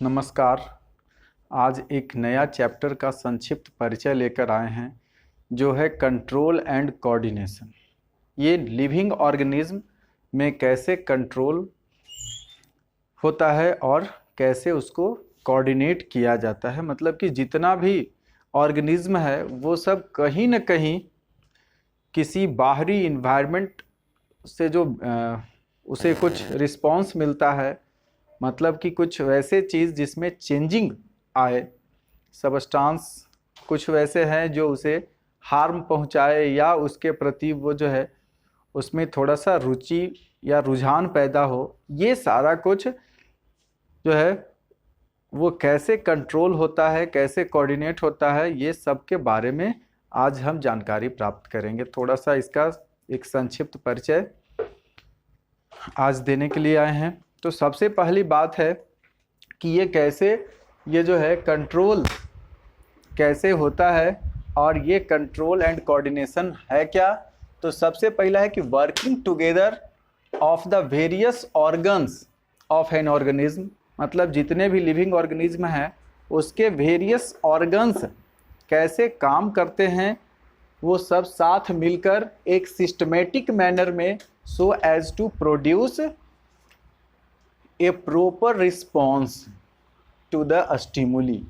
नमस्कार। आज एक नया चैप्टर का संक्षिप्त परिचय लेकर आए हैं जो है कंट्रोल एंड कोऑर्डिनेशन। ये लिविंग ऑर्गेनिज्म में कैसे कंट्रोल होता है और कैसे उसको कोऑर्डिनेट किया जाता है। मतलब कि जितना भी ऑर्गेनिज्म है वो सब कहीं न कहीं किसी बाहरी इन्वायरमेंट से जो उसे कुछ रिस्पॉन्स मिलता है, मतलब कि कुछ वैसे चीज़ जिसमें चेंजिंग आए, सबस्टांस कुछ वैसे हैं जो उसे हार्म पहुंचाए या उसके प्रति वो जो है उसमें थोड़ा सा रुचि या रुझान पैदा हो। ये सारा कुछ जो है वो कैसे कंट्रोल होता है, कैसे कोऑर्डिनेट होता है, ये सब के बारे में आज हम जानकारी प्राप्त करेंगे। थोड़ा सा इसका एक संक्षिप्त परिचय आज देने के लिए आए हैं। तो सबसे पहली बात है कि ये जो है कंट्रोल कैसे होता है और ये कंट्रोल एंड कोऑर्डिनेशन है क्या। तो सबसे पहला है कि working together of the various organs of an organism, मतलब जितने भी लिविंग ऑर्गेनिज्म हैं उसके वेरियस ऑर्गन्स कैसे काम करते हैं, वो सब साथ मिलकर एक सिस्टमेटिक मैनर में so as to produce a proper response to the stimuli.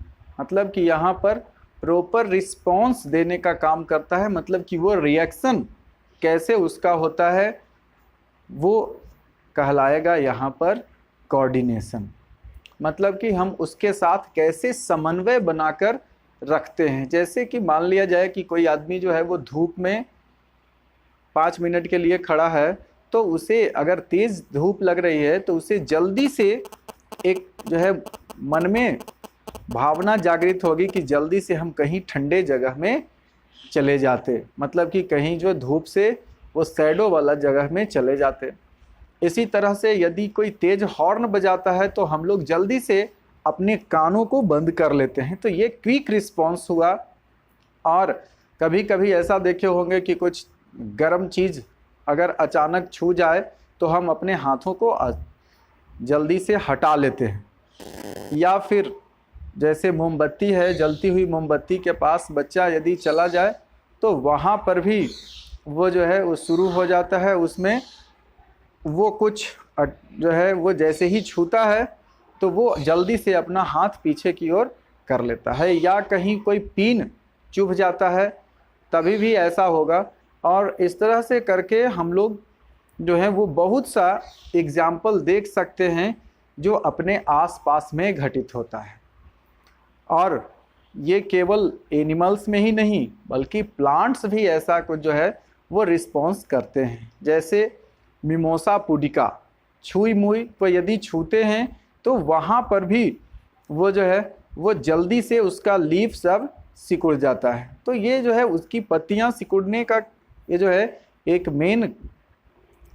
मतलब कि यहाँ पर प्रॉपर रिस्पॉन्स देने का काम करता है, मतलब कि वो रिएक्शन कैसे उसका होता है वो कहलाएगा यहाँ पर कोऑर्डिनेशन। मतलब कि हम उसके साथ कैसे समन्वय बनाकर रखते हैं। जैसे कि मान लिया जाए कि कोई आदमी जो है वो धूप में 5 मिनट के लिए खड़ा है, तो उसे अगर तेज़ धूप लग रही है तो उसे जल्दी से एक जो है मन में भावना जागृत होगी कि जल्दी से हम कहीं ठंडे जगह में चले जाते, मतलब कि कहीं जो धूप से वो शैडो वाला जगह में चले जाते। इसी तरह से यदि कोई तेज हॉर्न बजाता है तो हम लोग जल्दी से अपने कानों को बंद कर लेते हैं। तो ये क्विक रिस्पॉन्स हुआ। और कभी कभी ऐसा देखे होंगे कि कुछ गर्म चीज़ अगर अचानक छू जाए तो हम अपने हाथों को जल्दी से हटा लेते हैं। या फिर जैसे मोमबत्ती है, जलती हुई मोमबत्ती के पास बच्चा यदि चला जाए तो वहाँ पर भी वो जो है वो शुरू हो जाता है, उसमें वो कुछ जो है वो जैसे ही छूता है तो वो जल्दी से अपना हाथ पीछे की ओर कर लेता है। या कहीं कोई पिन चुभ जाता है तभी भी ऐसा होगा। और इस तरह से करके हम लोग जो है वो बहुत सा एग्जाम्पल देख सकते हैं जो अपने आसपास में घटित होता है। और ये केवल एनिमल्स में ही नहीं बल्कि प्लांट्स भी ऐसा कुछ जो है वो रिस्पॉन्स करते हैं। जैसे मिमोसा पुडिका, छुई मुई को यदि छूते हैं तो वहाँ पर भी वो जो है वो जल्दी से उसका लीफ सब सिकुड़ जाता है। तो ये जो है उसकी पत्तियाँ सिकुड़ने का ये जो है एक मेन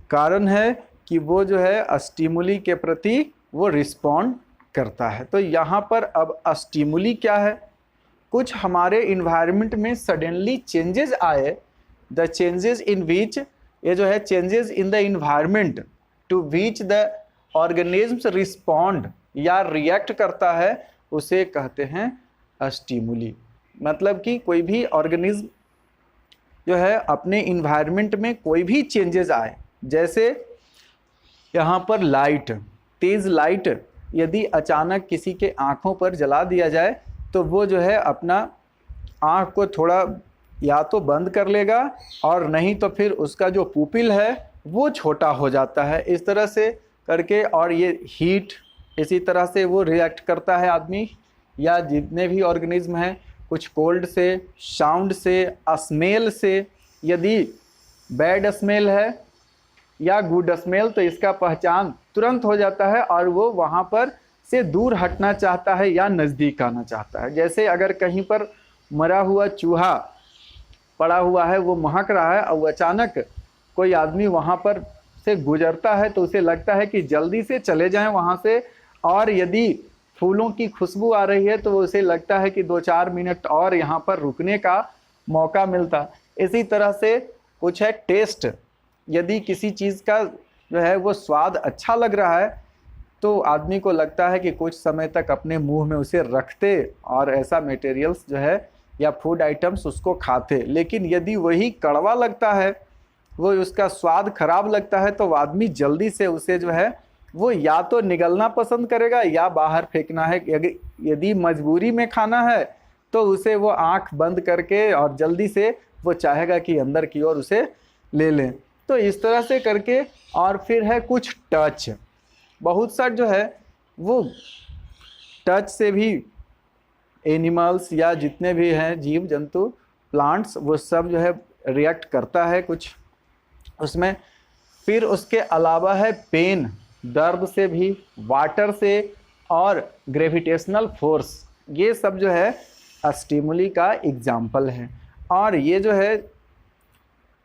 कारण है कि वो जो है स्टिमुली के प्रति वो रिस्पॉन्ड करता है। तो यहाँ पर अब स्टिमुली क्या है, कुछ हमारे इन्वायरमेंट में सडनली चेंजेस आए, द चेंजेस इन विच ये जो है changes in the environment to which the organisms respond या रिएक्ट करता है, उसे कहते हैं स्टिमुली। मतलब कि कोई भी ऑर्गेनिज्म जो है अपने इन्वायरमेंट में कोई भी चेंजेस आए, जैसे यहाँ पर लाइट, तेज़ लाइट यदि अचानक किसी के आँखों पर जला दिया जाए तो वो जो है अपना आँख को थोड़ा या तो बंद कर लेगा और नहीं तो फिर उसका जो पुपिल है वो छोटा हो जाता है। इस तरह से करके, और ये हीट इसी तरह से वो रिएक्ट करता है आदमी या जितने भी ऑर्गेनिज्म हैं, कुछ कोल्ड से, साउंड से, स्मेल से। यदि बैड स्मेल है या गुड स्मेल तो इसका पहचान तुरंत हो जाता है और वो वहाँ पर से दूर हटना चाहता है या नज़दीक आना चाहता है। जैसे अगर कहीं पर मरा हुआ चूहा पड़ा हुआ है, वो महक रहा है और अचानक कोई आदमी वहाँ पर से गुजरता है तो उसे लगता है कि जल्दी से चले जाएं वहाँ से। और यदि फूलों की खुशबू आ रही है तो वो उसे लगता है कि 2-4 मिनट और यहाँ पर रुकने का मौका मिलता। इसी तरह से कुछ है टेस्ट, यदि किसी चीज़ का जो है वो स्वाद अच्छा लग रहा है तो आदमी को लगता है कि कुछ समय तक अपने मुंह में उसे रखते और ऐसा मटेरियल्स जो है या फूड आइटम्स उसको खाते। लेकिन यदि वही कड़वा लगता है, वो उसका स्वाद खराब लगता है, तो आदमी जल्दी से उसे जो है वो या तो निगलना पसंद करेगा या बाहर फेंकना है। यदि मजबूरी में खाना है तो उसे वो आंख बंद करके और जल्दी से वो चाहेगा कि अंदर की ओर उसे ले लें। तो इस तरह से करके, और फिर है कुछ टच, बहुत सा जो है वो टच से भी एनिमल्स या जितने भी हैं जीव जंतु प्लांट्स वो सब जो है रिएक्ट करता है कुछ उसमें। फिर उसके अलावा है पेन, दर्द से भी, वाटर से और ग्रेविटेशनल फोर्स, ये सब जो है स्टिमुली का एग्जाम्पल है। और ये जो है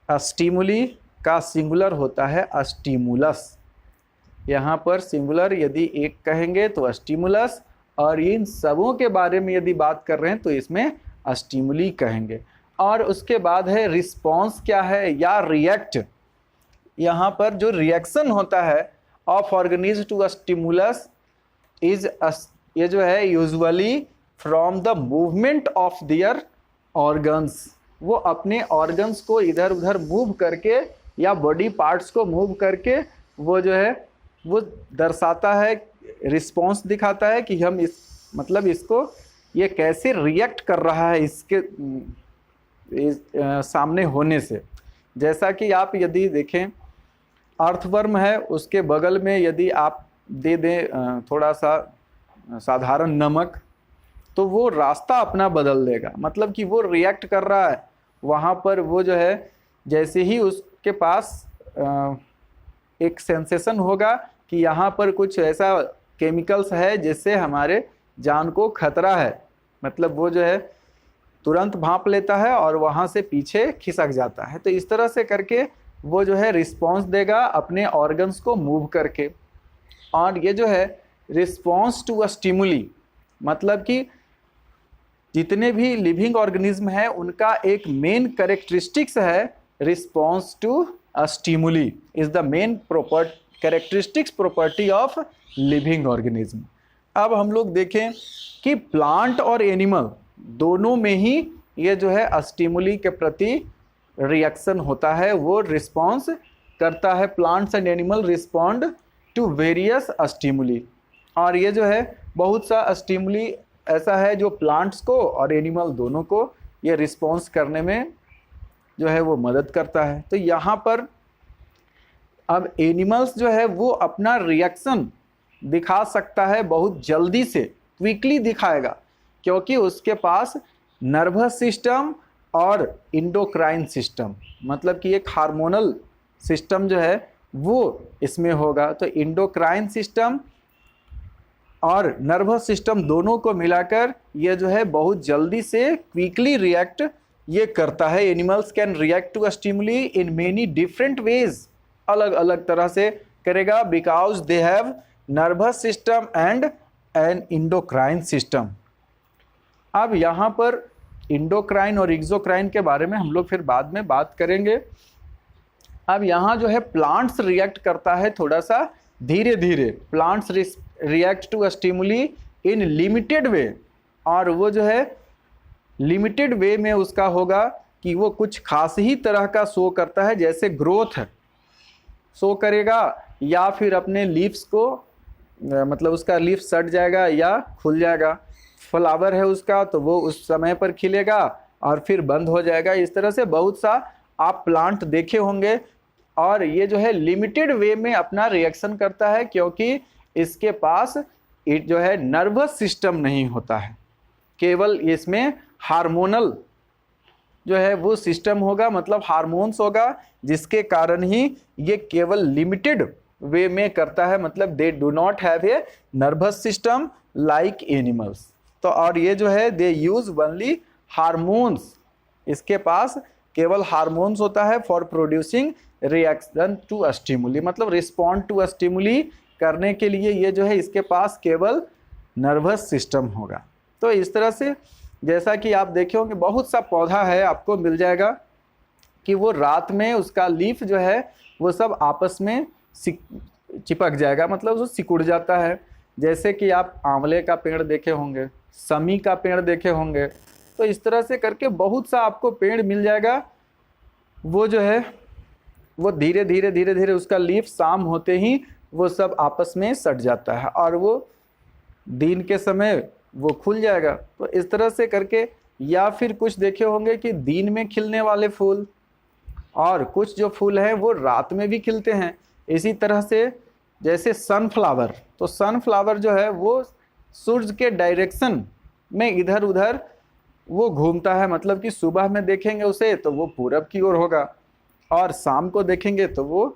स्टिमुली का सिंगुलर होता है स्टिमुलस। यहाँ पर सिंगुलर यदि एक कहेंगे तो स्टिमुलस, और इन सबों के बारे में यदि बात कर रहे हैं तो इसमें स्टिमुली कहेंगे। और उसके बाद है रिस्पॉन्स क्या है या रिएक्ट। यहाँ पर जो रिएक्शन होता है of organism to stimulus is, ये जो है usually from the movement of their organs, वो अपने ऑर्गन्स को इधर उधर मूव करके या बॉडी पार्ट्स को मूव करके वो जो है वो दर्शाता है, रिस्पॉन्स दिखाता है कि हम इस मतलब इसको ये कैसे रिएक्ट कर रहा है इसके सामने होने से। जैसा कि आप यदि देखें अर्थवर्म है, उसके बगल में यदि आप दे दें थोड़ा सा साधारण नमक, तो वो रास्ता अपना बदल देगा, मतलब कि वो रिएक्ट कर रहा है वहाँ पर। वो जो है जैसे ही उसके पास एक सेंसेशन होगा कि यहाँ पर कुछ ऐसा केमिकल्स है जिससे हमारे जान को खतरा है, मतलब वो जो है तुरंत भांप लेता है और वहाँ से पीछे खिसक जाता है। तो इस तरह से करके वो जो है रिस्पॉन्स देगा अपने ऑर्गन्स को मूव करके। और ये जो है रिस्पॉन्स टू अ स्टिमुली, मतलब कि जितने भी लिविंग ऑर्गेनिज्म है उनका एक मेन कैरेक्टरिस्टिक्स है response to a stimuli is the main characteristics property of living organism. अब हम लोग देखें कि प्लांट और एनिमल दोनों में ही ये जो है स्टिमुली के प्रति रिएक्शन होता है, वो रिस्पॉन्स करता है। Plants and animal respond to various stimuli. और ये जो है बहुत सा स्टिमुली ऐसा है जो प्लांट्स को और एनिमल दोनों को ये रिस्पॉन्स करने में जो है वो मदद करता है। तो यहाँ पर अब एनिमल्स जो है वो अपना रिएक्शन दिखा सकता है बहुत जल्दी से, क्विकली दिखाएगा, क्योंकि उसके पास नर्वस सिस्टम और इंडोक्राइन सिस्टम, मतलब कि एक हार्मोनल सिस्टम जो है वो इसमें होगा। तो इंडोक्राइन सिस्टम और नर्वस सिस्टम दोनों को मिलाकर ये जो है बहुत जल्दी से क्विकली रिएक्ट ये करता है। Animals can react to stimuli in many different ways, अलग अलग तरह से करेगा, because they have nervous system and an endocrine system. अब यहाँ पर इंडोक्राइन और एक्सोक्राइन के बारे में हम लोग फिर बाद में बात करेंगे। अब यहाँ जो है प्लांट्स रिएक्ट करता है थोड़ा सा धीरे धीरे। Plants react to stimuli in limited way, और वो जो है लिमिटेड वे में उसका होगा कि वो कुछ खास ही तरह का शो करता है, जैसे ग्रोथ शो करेगा या फिर अपने लीव्स को मतलब उसका लीफ सट जाएगा या खुल जाएगा। फ्लावर है उसका तो वो उस समय पर खिलेगा और फिर बंद हो जाएगा। इस तरह से बहुत सा आप प्लांट देखे होंगे, और ये जो है लिमिटेड वे में अपना रिएक्शन करता है, क्योंकि इसके पास जो है नर्वस सिस्टम नहीं होता है, केवल इसमें हार्मोनल जो है वो सिस्टम होगा, मतलब हार्मोन्स होगा, जिसके कारण ही ये केवल लिमिटेड वे में करता है, मतलब they do not have a nervous system like animals. तो और ये जो है दे यूज ओनली हार्मोन्स, इसके पास केवल हार्मोन्स होता है for producing reaction to stimuli, मतलब रिस्पॉन्ड टू स्टिमुली करने के लिए ये जो है इसके पास केवल नर्वस सिस्टम होगा। तो इस तरह से जैसा कि आप देखे होंगे बहुत सा पौधा है आपको मिल जाएगा कि वो रात में उसका लीफ जो है वो सब आपस में चिपक जाएगा, मतलब वो सिकुड़ जाता है। जैसे कि आप आंवले का पेड़ देखे होंगे, समी का पेड़ देखे होंगे, तो इस तरह से करके बहुत सा आपको पेड़ मिल जाएगा। वो जो है वो धीरे धीरे धीरे धीरे उसका लीफ शाम होते ही वो सब आपस में सट जाता है और वो दिन के समय वो खुल जाएगा। तो इस तरह से करके, या फिर कुछ देखे होंगे कि दिन में खिलने वाले फूल, और कुछ जो फूल हैं वो रात में भी खिलते हैं। इसी तरह से जैसे सनफ्लावर, तो सनफ्लावर जो है वो सूरज के डायरेक्शन में इधर उधर वो घूमता है, मतलब कि सुबह में देखेंगे उसे तो वो पूरब की ओर होगा और शाम को देखेंगे तो वो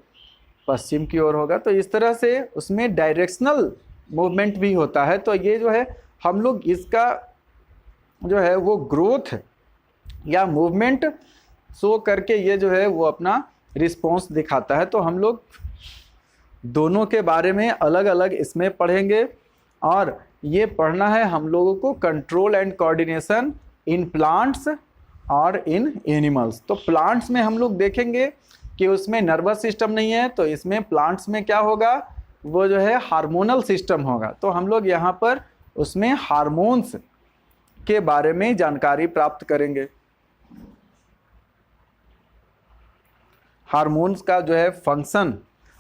पश्चिम की ओर होगा। तो इस तरह से उसमें डायरेक्शनल मूवमेंट भी होता है। तो ये जो है हम लोग इसका जो है वो ग्रोथ या मूवमेंट शो करके ये जो है वो अपना रिस्पॉन्स दिखाता है। तो हम लोग दोनों के बारे में अलग अलग इसमें पढ़ेंगे, और ये पढ़ना है हम लोगों को control and coordination in plants और इन एनिमल्स। तो प्लांट्स में हम लोग देखेंगे कि उसमें नर्वस सिस्टम नहीं है, तो इसमें प्लांट्स में क्या होगा, वो जो है हार्मोनल सिस्टम होगा। तो हम लोग यहाँ पर उसमें हार्मोन्स के बारे में जानकारी प्राप्त करेंगे। हार्मोन्स का जो है फंक्शन,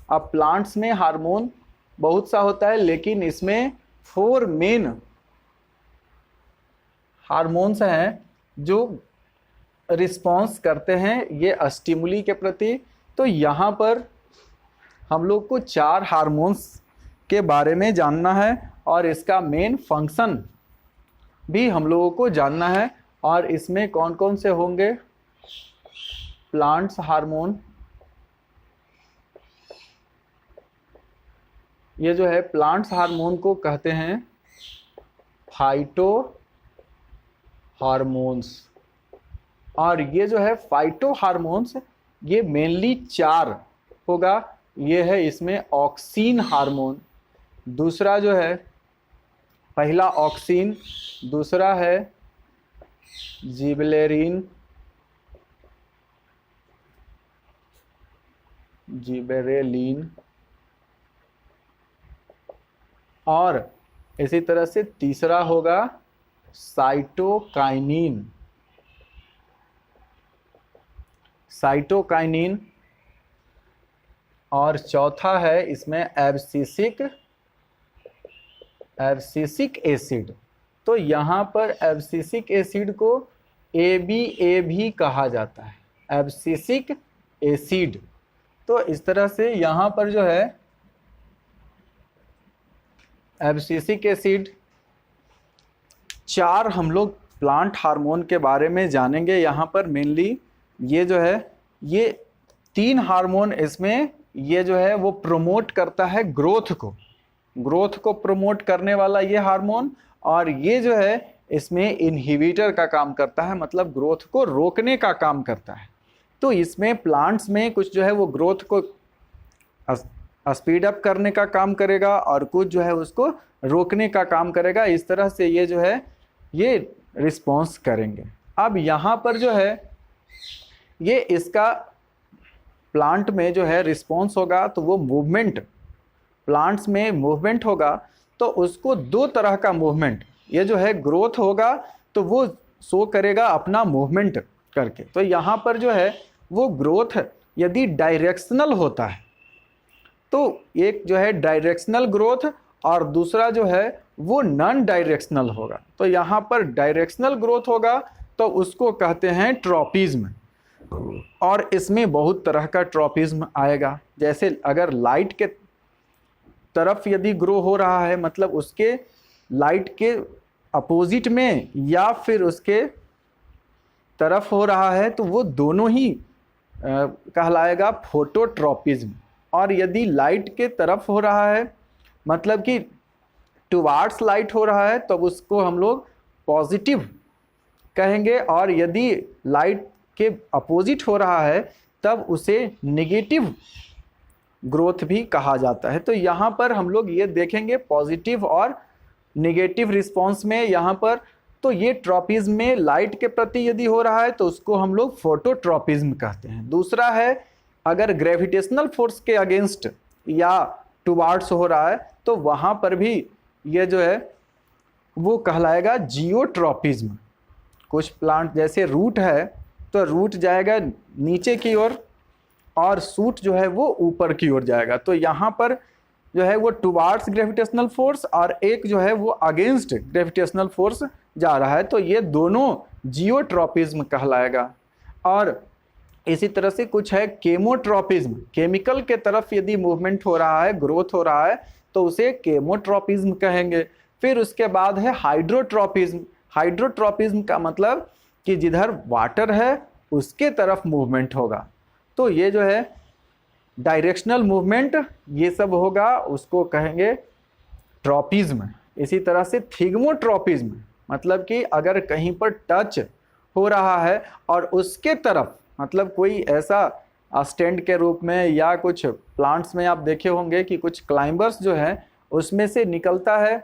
अब प्लांट्स में हार्मोन बहुत सा होता है, लेकिन इसमें 4 मेन हार्मोन्स हैं जो रिस्पॉन्स करते हैं ये स्टिमुली के प्रति। तो यहाँ पर हम लोग को 4 हार्मोन्स के बारे में जानना है और इसका मेन फंक्शन भी हम लोगों को जानना है। और इसमें कौन कौन से होंगे, प्लांट्स हार्मोन, ये जो है प्लांट्स हार्मोन को कहते हैं फाइटो हार्मोन्स। और ये जो है फाइटो हार्मोन्स ये मेनली 4 होगा। ये है इसमें ऑक्सीन हार्मोन, दूसरा जो है पहला ऑक्सीन, दूसरा है जिबरेलिन, और इसी तरह से तीसरा होगा साइटोकाइनिन, और चौथा है इसमें एब्सिसिक एसिड। तो यहाँ पर एब्सिसिक एसिड को ABA भी कहा जाता है, एब्सिसिक एसिड। तो इस तरह से यहाँ पर जो है एब्सिसिक एसिड 4 हम लोग प्लांट हार्मोन के बारे में जानेंगे। यहाँ पर मेनली ये जो है ये 3 हार्मोन इसमें ये जो है वो प्रमोट करता है ग्रोथ को प्रमोट करने वाला ये हार्मोन, और ये जो है इसमें इनहिबिटर का काम करता है, मतलब ग्रोथ को रोकने का काम करता है। तो इसमें प्लांट्स में कुछ जो है वो ग्रोथ को स्पीड अप करने का काम करेगा और कुछ जो है उसको रोकने का काम करेगा। इस तरह से ये जो है ये रिस्पॉन्स करेंगे। अब यहाँ पर जो है ये इसका प्लांट में जो है रिस्पॉन्स होगा, तो वो मूवमेंट, प्लांट्स में मूवमेंट होगा तो उसको 2 तरह का मूवमेंट, ये जो है ग्रोथ होगा तो वो शो करेगा अपना मूवमेंट करके। तो यहाँ पर जो है वो ग्रोथ यदि डायरेक्शनल होता है तो एक जो है डायरेक्शनल ग्रोथ और दूसरा जो है वो नॉन डायरेक्शनल होगा। तो यहाँ पर डायरेक्शनल ग्रोथ होगा तो उसको कहते हैं ट्रॉपिज्म, और इसमें बहुत तरह का ट्रॉपिज्म आएगा। जैसे अगर लाइट के तरफ यदि ग्रो हो रहा है, मतलब उसके लाइट के अपोजिट में या फिर उसके तरफ हो रहा है, तो वो दोनों ही कहलाएगा फोटोट्रॉपिज्म। और यदि लाइट के तरफ हो रहा है, मतलब कि टुवार्ड्स लाइट हो रहा है, तब उसको हम लोग पॉजिटिव कहेंगे, और यदि लाइट के अपोजिट हो रहा है तब उसे नेगेटिव ग्रोथ भी कहा जाता है। तो यहाँ पर हम लोग ये देखेंगे पॉजिटिव और नेगेटिव रिस्पॉन्स में। यहाँ पर तो ये ट्रॉपिज्म में लाइट के प्रति यदि हो रहा है तो उसको हम लोग फोटोट्रॉपिज्म कहते हैं। दूसरा है अगर ग्रेविटेशनल फोर्स के अगेंस्ट या टुवार्ड्स हो रहा है, तो वहाँ पर भी ये जो है वो कहलाएगा जियोट्रॉपिज्म। कुछ प्लांट जैसे रूट है तो रूट जाएगा नीचे की ओर और सूट जो है वो ऊपर की ओर जाएगा, तो यहाँ पर जो है वो टुवार्ड्स ग्रेविटेशनल फोर्स और एक जो है वो अगेंस्ट ग्रेविटेशनल फोर्स जा रहा है, तो ये दोनों जियोट्रॉपिज्म कहलाएगा। और इसी तरह से कुछ है केमोट्रॉपिज्म, केमिकल के तरफ यदि मूवमेंट हो रहा है, ग्रोथ हो रहा है, तो उसे केमोट्रॉपिज्म कहेंगे। फिर उसके बाद है हाइड्रोट्रॉपिज्म। हाइड्रोट्रॉपिज्म का मतलब कि जिधर वाटर है उसके तरफ मूवमेंट होगा, तो ये जो है डायरेक्शनल मूवमेंट ये सब होगा, उसको कहेंगे ट्रॉपिज्म। इसी तरह से थिग्मोट्रॉपिज्म, मतलब कि अगर कहीं पर टच हो रहा है और उसके तरफ, मतलब कोई ऐसा स्टैंड के रूप में, या कुछ प्लांट्स में आप देखे होंगे कि कुछ क्लाइंबर्स जो है उसमें से निकलता है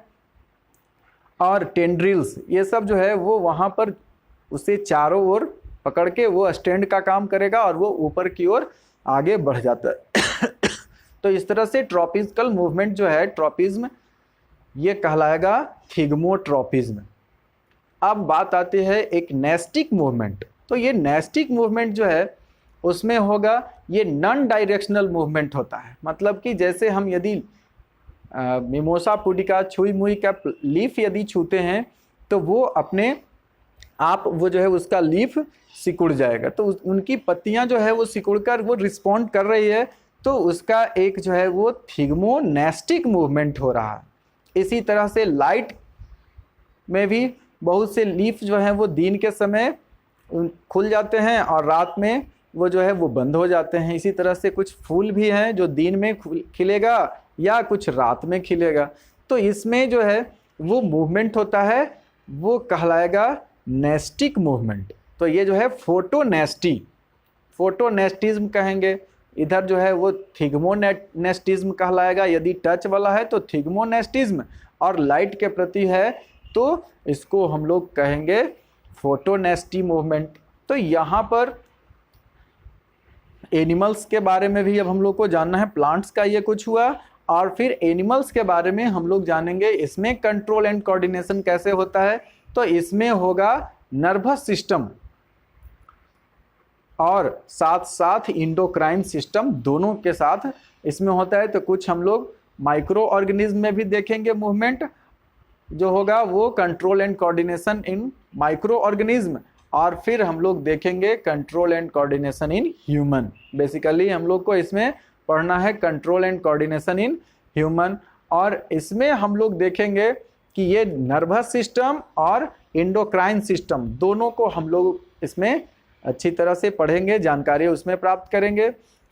और टेंड्रिल्स, ये सब जो है वो वहाँ पर उसे चारों ओर पकड़ के वो स्टैंड का काम करेगा और वो ऊपर की ओर आगे बढ़ जाता है। तो इस तरह से ट्रॉपिकल मूवमेंट जो है ट्रॉपिज्म, ये कहलाएगा थिग्मोट्रॉपिज्म। अब बात आती है एक नेस्टिक मूवमेंट। तो ये नेस्टिक मूवमेंट जो है उसमें होगा, ये नॉन डायरेक्शनल मूवमेंट होता है, मतलब कि जैसे हम यदि मिमोसा पुडिका, छुई मुई का लीफ यदि छूते हैं तो वो अपने आप वो जो है उसका लीफ सिकुड़ जाएगा, तो उनकी पत्तियां जो है वो सिकुड़ कर वो रिस्पॉन्ड कर रही है, तो उसका एक जो है वो थिग्मोनेस्टिक मूवमेंट हो रहा है। इसी तरह से लाइट में भी बहुत से लीफ जो हैं वो दिन के समय खुल जाते हैं और रात में वो जो है वो बंद हो जाते हैं। इसी तरह से कुछ फूल भी हैं जो दिन में खिलेगा या कुछ रात में खिलेगा, तो इसमें जो है वो मूवमेंट होता है, वो कहलाएगा नेस्टिक मूवमेंट। तो ये जो है फोटोनेस्टिज्म कहेंगे। इधर जो है वो थिग्मोनेस्टिज्म कहलाएगा, यदि टच वाला है तो थिग्मोनेस्टिज्म, और लाइट के प्रति है तो इसको हम लोग कहेंगे फोटोनेस्टी मूवमेंट। तो यहाँ पर एनिमल्स के बारे में भी अब हम लोग को जानना है। प्लांट्स का ये कुछ हुआ, और फिर एनिमल्स के बारे में हम लोग जानेंगे इसमें कंट्रोल एंड कोऑर्डिनेशन कैसे होता है। तो इसमें होगा नर्वस सिस्टम और साथ साथ इंडोक्राइन सिस्टम, दोनों के साथ इसमें होता है। तो कुछ हम लोग माइक्रो ऑर्गेनिज्म में भी देखेंगे मूवमेंट जो होगा वो control and coordination in micro organism, और फिर हम लोग देखेंगे control and coordination in human. Basically हम लोग को इसमें पढ़ना है control and coordination in human, और इसमें हम लोग देखेंगे कि ये नर्वस सिस्टम और इंडोक्राइन सिस्टम दोनों को हम लोग इसमें अच्छी तरह से पढ़ेंगे, जानकारी उसमें प्राप्त करेंगे।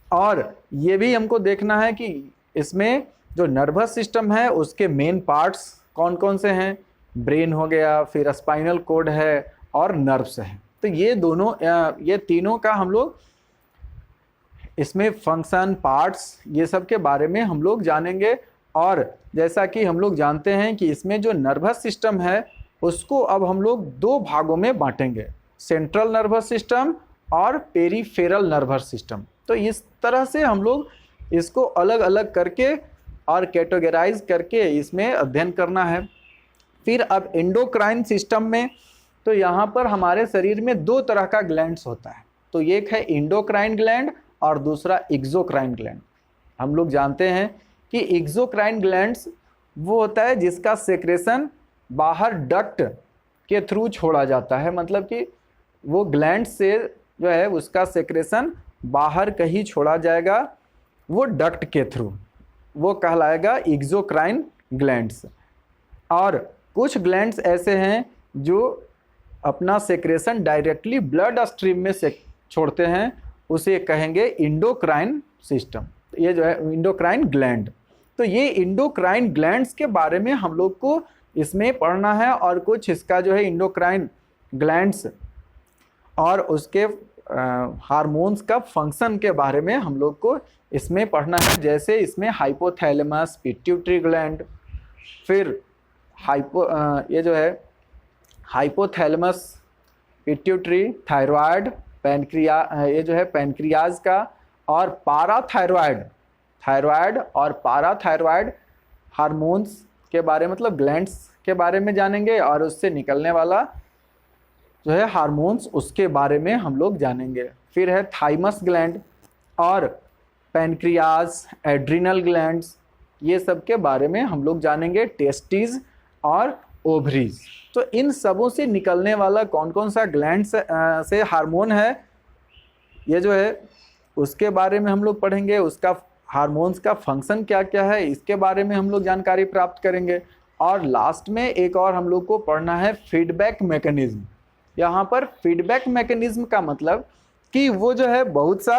और ये भी हमको देखना है कि इसमें जो नर्वस सिस्टम है उसके मेन पार्ट्स कौन कौन से हैं। ब्रेन हो गया, फिर स्पाइनल कोड है और नर्व्स हैं। तो ये दोनों, ये तीनों का हम लोग इसमें फंक्शन, पार्ट्स, ये सब के बारे में हम लोग जानेंगे। और जैसा कि हम लोग जानते हैं कि इसमें जो नर्वस सिस्टम है उसको अब हम लोग दो भागों में बांटेंगे, सेंट्रल नर्वस सिस्टम और पेरिफेरल नर्वस सिस्टम। तो इस तरह से हम लोग इसको अलग अलग करके और कैटेगराइज करके इसमें अध्ययन करना है। फिर अब एंडोक्राइन सिस्टम में, तो यहाँ पर हमारे शरीर में दो तरह का ग्लैंड्स होता है। तो एक है इंडोक्राइन ग्लैंड और दूसरा एक्सोक्राइन ग्लैंड। हम लोग जानते हैं कि एक्सोक्राइन ग्लैंड्स वो होता है जिसका सेक्रेशन बाहर डक्ट के थ्रू छोड़ा जाता है, मतलब कि वो ग्लैंड से जो है उसका सेक्रेशन बाहर कहीं छोड़ा जाएगा वो डक्ट के थ्रू, वो कहलाएगा एक्सोक्राइन ग्लैंड्स। और कुछ ग्लैंड्स ऐसे हैं जो अपना सेक्रेशन डायरेक्टली ब्लड स्ट्रीम में से छोड़ते हैं, उसे कहेंगे इंडोक्राइन सिस्टम, ये जो है इंडोक्राइन ग्लैंड। तो ये इंडोक्राइन ग्लैंड्स के बारे में हम लोग को इसमें पढ़ना है, और कुछ इसका जो है इंडोक्राइन ग्लैंड्स और उसके हार्मोन्स का फंक्शन के बारे में हम लोग को इसमें पढ़ना है। जैसे इसमें हाइपोथैलेमस, पिट्यूटरी ग्लैंड, फिर ये जो है हाइपोथैलेमस, पिट्यूटरी, थायराइड, पैनक्रिया, ये जो है पैनक्रियाज का, और पाराथायरॉयड थायराइड और पाराथायराइड हार्मोन्स के बारे मतलब ग्लैंड्स के बारे में जानेंगे, और उससे निकलने वाला जो है हार्मोन्स उसके बारे में हम लोग जानेंगे। फिर है थाइमस ग्लैंड और पैनक्रियाज, एड्रिनल ग्लैंड्स, ये सब के बारे में हम लोग जानेंगे। टेस्टिस और ओवरीज, तो इन सबों से निकलने वाला कौन कौन सा ग्लैंड से हार्मोन है, ये जो है उसके बारे में हम लोग पढ़ेंगे। उसका हार्मोन्स का फंक्शन क्या क्या है, इसके बारे में हम लोग जानकारी प्राप्त करेंगे। और लास्ट में एक और हम लोग को पढ़ना है फीडबैक मैकेनिज्म। यहाँ पर फीडबैक मैकेनिज्म का मतलब कि वो जो है बहुत सा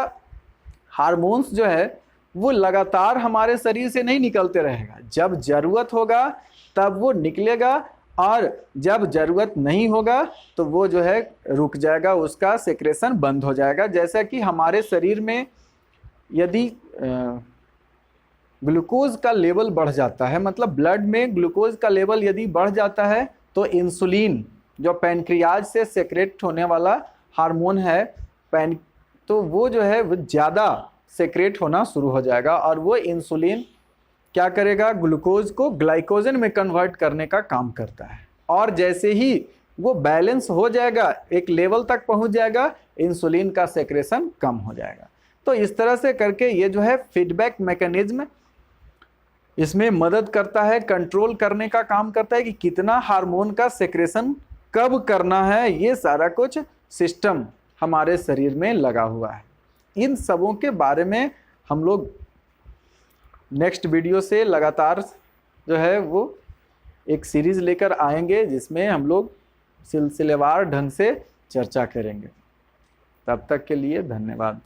हार्मोन्स जो है वो लगातार हमारे शरीर से नहीं निकलते रहेगा, जब ज़रूरत होगा तब वो निकलेगा, और जब ज़रूरत नहीं होगा तो वो जो है रुक जाएगा, उसका सेक्रेशन बंद हो जाएगा। जैसा कि हमारे शरीर में यदि ग्लूकोज का लेवल बढ़ जाता है, मतलब ब्लड में ग्लूकोज का लेवल यदि बढ़ जाता है, तो इंसुलिन जो पैनक्रियाज से सेक्रेट होने वाला हार्मोन है तो वो जो है वो ज़्यादा सेक्रेट होना शुरू हो जाएगा, और वो इंसुलिन क्या करेगा, ग्लूकोज को ग्लाइकोजन में कन्वर्ट करने का काम करता है। और जैसे ही वो बैलेंस हो जाएगा, एक लेवल तक पहुंच जाएगा, इंसुलिन का सेक्रेशन कम हो जाएगा। तो इस तरह से करके ये जो है फीडबैक मैकेनिज्म इसमें मदद करता है, कंट्रोल करने का काम करता है कि कितना हार्मोन का सेक्रेशन कब करना है। ये सारा कुछ सिस्टम हमारे शरीर में लगा हुआ है। इन सबों के बारे में हम लोग नेक्स्ट वीडियो से लगातार जो है वो एक सीरीज़ लेकर आएंगे, जिसमें हम लोग सिलसिलेवार ढंग से चर्चा करेंगे। तब तक के लिए धन्यवाद।